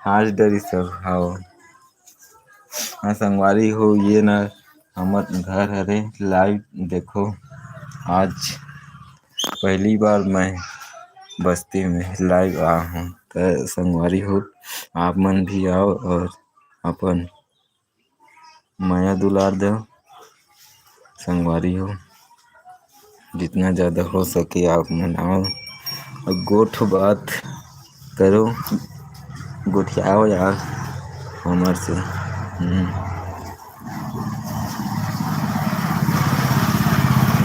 आज डरी सब हाँ। हाँ संगवारी हो ये ना हमर घर हरे लाइव देखो। आज पहली बार मैं बस्ती में लाइव आया हूँ तो संगवारी हो आप मन भी आओ और अपन माया दुलार दो संगवारी हो। जितना ज़्यादा हो सके आप मनाओ और गोठ बात करो गोठियाओ यार हमार से।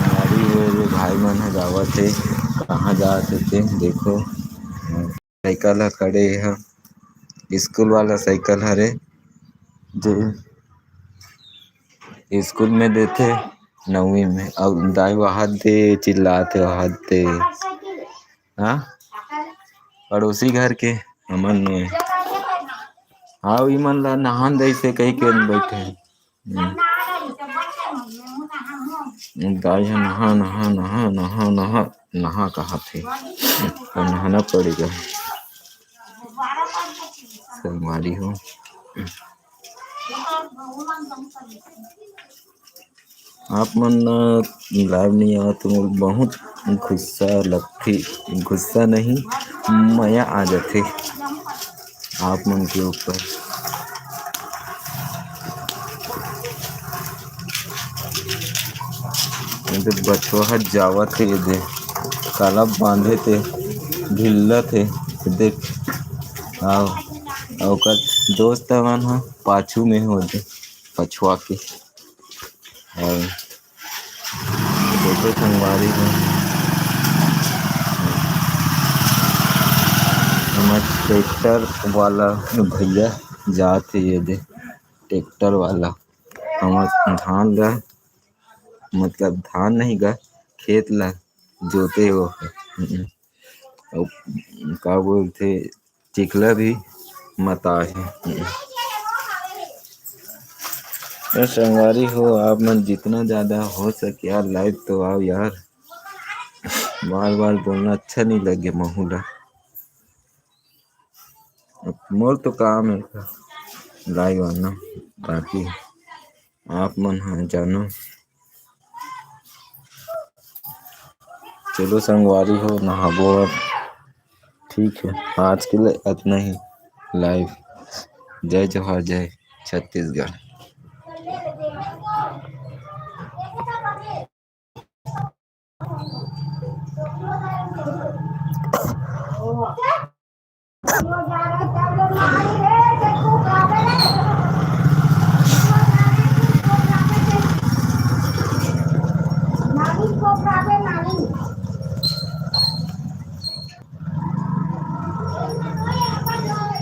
हमारी वो भाई मन है जावत है कहाँ जाते थे देखो। साइकिल है खड़े है स्कूल वाला साइकिल हरे जो स्कूल में देते 9वीं में अब दाई वहां दे चिल्लाते वहां दे। हाँ पड़ोसी घर के अमन में हाँ मन ला नहान दइसे कही के बैठे दाई नहा नहा नहा नहा नहा नहा कहा थे और नहाना पड़ेगा संगवारी हो। आप मन लाइव नहीं आवा तो बहुत गुस्सा लगती गुस्सा नहीं मया आ जाते आप मन के ऊपर। बचवा जावा थे ये दे काला बांधे थे ढिल्ला थे देख आओ ओकर दोस्त मन ह पाछू में हो दे पछुआ के और देखो संगवारी हो हमार ट्रैक्टर वाला भैया जाते ये दे ट्रैक्टर वाला हमार धान ला मतलब धान नहीं गा खेत ला जोते हो का बोलते चिखला भी मता है। संगवारी हो आप मन जितना ज़्यादा हो सके यार लाइव तो आओ यार बार बार बोलना अच्छा नहीं लगे महूला मोर तो काम है लाइव आना बाकी आप मन हाँ जानो। चलो संगवारी हो नहाबो अब ठीक है आज के लिए इतना ही लाइव। जय जोहार जय छत्तीसगढ़।